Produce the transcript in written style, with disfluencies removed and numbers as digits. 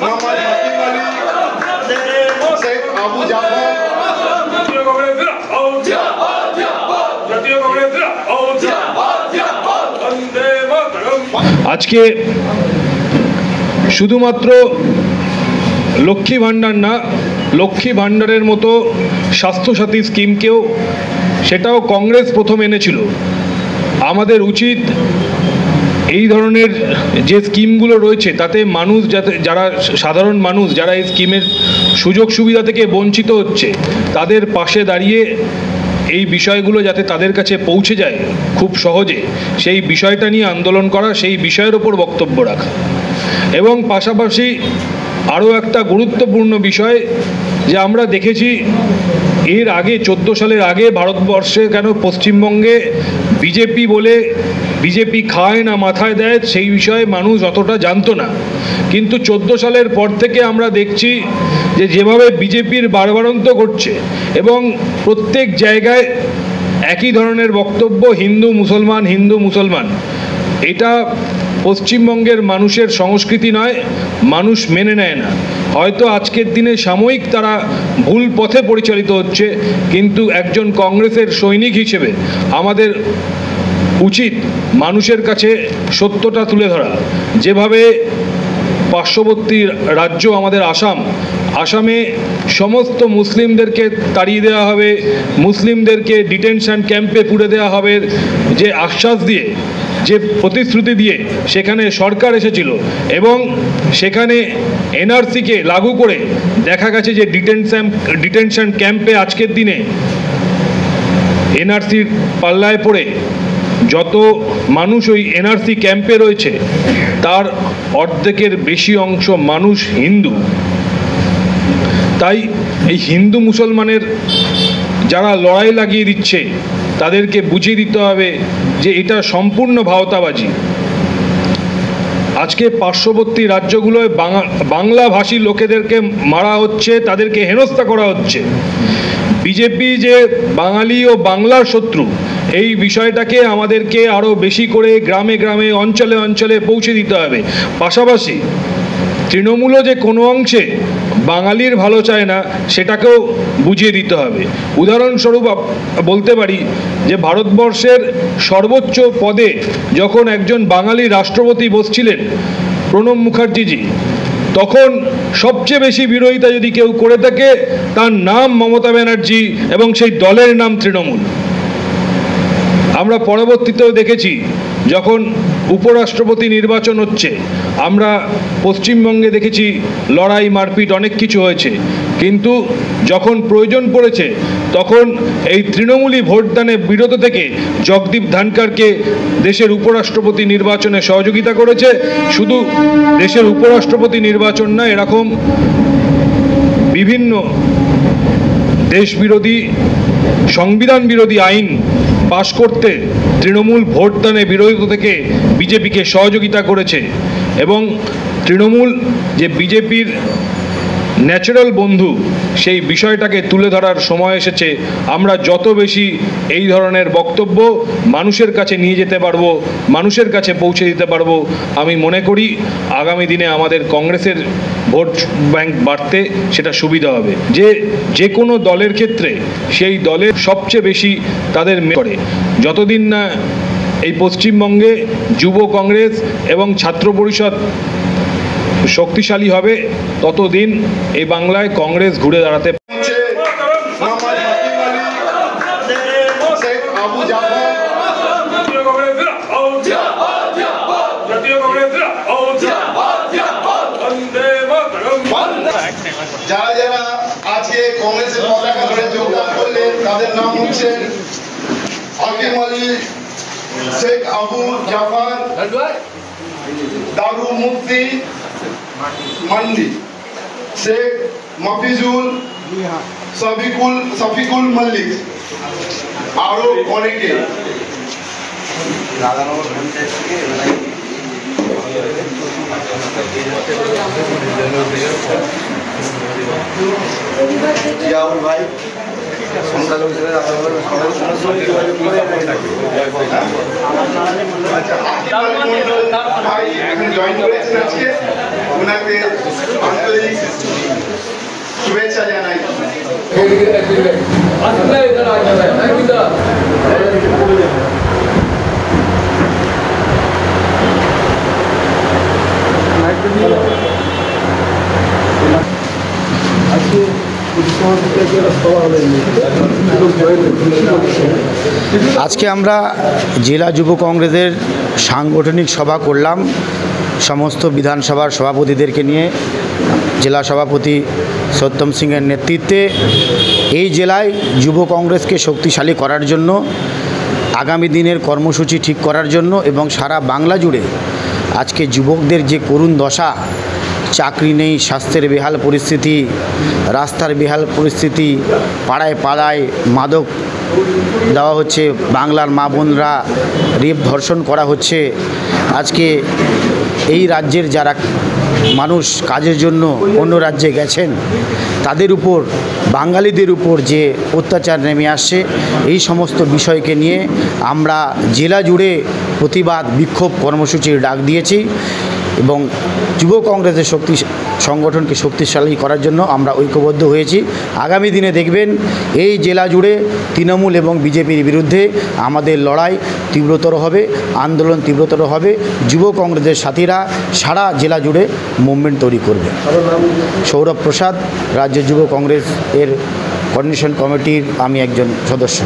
মোহাম্মদ হাকিম আলী, শেখ আবু জাফর, আজকে শুধুমাত্র লক্ষ্মী ভাণ্ডার না, লক্ষ্মী ভাণ্ডারের মতো স্বাস্থ্যসাথী স্কিমকেও সেটাও কংগ্রেস প্রথম এনেছিল। আমাদের উচিত এই ধরনের যে স্কিমগুলো রয়েছে তাতে মানুষ যারা সাধারণ মানুষ যারা এই স্কিমের সুযোগ সুবিধা থেকে বঞ্চিত হচ্ছে তাদের পাশে দাঁড়িয়ে এই বিষয়গুলো যাতে তাদের কাছে পৌঁছে যায় খুব সহজে, সেই বিষয়টা নিয়ে আন্দোলন করা, সেই বিষয়ের ওপর বক্তব্য রাখা। এবং পাশাপাশি আরও একটা গুরুত্বপূর্ণ বিষয় যে আমরা দেখেছি এর আগে 14 সালের আগে ভারতবর্ষে কেন পশ্চিমবঙ্গে বিজেপি বলে বিজেপি খায় না মাথায় দেয় সেই বিষয়ে মানুষ অতটা জানতো না, কিন্তু 14 সালের পর থেকে আমরা দেখছি যে যেভাবে বিজেপির বাড়বাড়ন্ত করছে এবং প্রত্যেক জায়গায় একই ধরনের বক্তব্য, হিন্দু মুসলমান হিন্দু মুসলমান। এটা পশ্চিমবঙ্গের মানুষের সংস্কৃতি নয়, মানুষ মেনে নেয় না। হয়তো আজকের দিনে সাময়িক তারা ভুল পথে পরিচালিত হচ্ছে, কিন্তু একজন কংগ্রেসের সৈনিক হিসেবে আমাদের উচিত মানুষের কাছে সত্যটা তুলে ধরা। যেভাবে পার্শ্ববর্তী রাজ্য আমাদের আসামে সমস্ত মুসলিমদেরকে তাড়িয়ে দেওয়া হবে, মুসলিমদেরকে ডিটেনশন ক্যাম্পে পুরে দেওয়া হবে, যে আশ্বাস দিয়ে যে প্রতিশ্রুতি দিয়ে সেখানে সরকার এসেছিল এবং সেখানে এনআরসিকে লাগু করে দেখা গেছে যে ডিটেনশন ক্যাম্পে আজকের দিনে এনআরসির পাল্লায় পড়ে যত মানুষ ওই এনআরসি ক্যাম্পে রয়েছে তার অর্ধেকের বেশি অংশ মানুষ হিন্দু। তাই এই হিন্দু মুসলমানের যারা লড়াই লাগিয়ে দিচ্ছে তাদেরকে বুঝিয়ে দিতে হবে যে এটা সম্পূর্ণ ভাওতাবাজি। আজকে পার্শ্ববর্তী রাজ্যগুলোয় বাংলাভাষী লোকেদেরকে মারা হচ্ছে, তাদেরকে হেনস্থা করা হচ্ছে। বিজেপি যে বাঙালি ও বাংলার শত্রু এই বিষয়টাকে আমাদেরকে আরও বেশি করে গ্রামে গ্রামে অঞ্চলে অঞ্চলে পৌঁছে দিতে হবে। পাশাপাশি তৃণমূলও যে কোনো অংশে বাঙালির ভালো চায় না সেটাকেও বুঝিয়ে দিতে হবে। উদাহরণস্বরূপ বলতে পারি যে ভারতবর্ষের সর্বোচ্চ পদে যখন একজন বাঙালি রাষ্ট্রপতি বসছিলেন প্রণব মুখার্জিজি, তখন সবচেয়ে বেশি বিরোধিতা যদি কেউ করে থাকে তার নাম মমতা ব্যানার্জি এবং সেই দলের নাম তৃণমূল। আমরা পরবর্তীতেও দেখেছি যখন উপরাষ্ট্রপতি নির্বাচন হচ্ছে, আমরা পশ্চিমবঙ্গে দেখেছি লড়াই মারপিট অনেক কিছু হয়েছে, কিন্তু যখন প্রয়োজন পড়েছে তখন এই তৃণমূলী ভোটদানে বিরত থেকে জগদীপ ধনখড়কে দেশের উপরাষ্ট্রপতি নির্বাচনে সহযোগিতা করেছে। শুধু দেশের উপরাষ্ট্রপতি নির্বাচন না, এরকম বিভিন্ন দেশ বিরোধী সংবিধান বিরোধী আইন পাশ করতে তৃণমূল ভোটদানে বিরোধিতা থেকে বিজেপিকে সহযোগিতা করেছে। এবং তৃণমূল যে বিজেপির ন্যাচারাল বন্ধু সেই বিষয়টাকে তুলে ধরার সময় এসেছে। আমরা যত বেশি এই ধরনের বক্তব্য মানুষের কাছে নিয়ে যেতে পারবো, মানুষের কাছে পৌঁছে দিতে পারবো, আমি মনে করি আগামী দিনে আমাদের কংগ্রেসের ভোট ব্যাংক বাড়তে সেটা সুবিধা হবে। যে কোনো দলের ক্ষেত্রে সেই দলের সবচেয়ে বেশি তাদের করে যতদিন না এই পশ্চিমবঙ্গে যুব কংগ্রেস এবং ছাত্র পরিষদ শক্তিশালী হবে ততদিন এই বাংলায় কংগ্রেস ঘুরে দাঁড়াতে যারা যারা আজকে কংগ্রেসের পতাকা ধরে যোগদান করলেন তাদের নাম হচ্ছে হাকিম আলী, শেখ আবু জাফর, দারু মুফতি মান্ডি, শেখ মফিজুল, শফিকুল মল্লিক, আরো অনেকে। জিয়াউল ভাই সংখ্যালঘু হিসেবে জয়েন করেছেন আজকে, ওনাকে আজকে আমরা জেলা যুব কংগ্রেসের সাংগঠনিক সভা করলাম সমস্ত বিধানসভার সভাপতিদেরকে নিয়ে। জেলা সভাপতি সত্যম সিংয়ের নেতৃত্বে এই জেলায় যুব কংগ্রেসকে শক্তিশালী করার জন্য, আগামী দিনের কর্মসূচি ঠিক করার জন্য এবং সারা বাংলা জুড়ে আজকে যুবকদের যে করুণ দশা, চাকরি নেই, স্বাস্থ্যের বেহাল পরিস্থিতি, রাস্তার বেহাল পরিস্থিতি, পাড়ায় পাড়ায় মাদক দেওয়া হচ্ছে, বাংলার মা বোনরা রেপ ধর্ষণ করা হচ্ছে। আজকে এই রাজ্যের যারা মানুষ কাজের জন্য অন্য রাজ্যে গেছেন তাদের উপর, বাঙালিদের উপর যে অত্যাচার নেমে আসছে, এই সমস্ত বিষয়কে নিয়ে আমরা জেলা জুড়ে প্রতিবাদ বিক্ষোভ কর্মসূচির ডাক দিয়েছি এবং যুব কংগ্রেসের সংগঠনকে শক্তিশালী করার জন্য আমরা ঐক্যবদ্ধ হয়েছি। আগামী দিনে দেখবেন এই জেলা জুড়ে তৃণমূল এবং বিজেপির বিরুদ্ধে আমাদের লড়াই তীব্রতর হবে, আন্দোলন তীব্রতর হবে। যুব কংগ্রেসের সাথীরা সারা জেলা জুড়ে মুভমেন্ট তৈরি করবে। সৌরভ প্রসাদ, রাজ্য যুব কংগ্রেস এর কোঅর্ডিনেশন কমিটির আমি একজন সদস্য।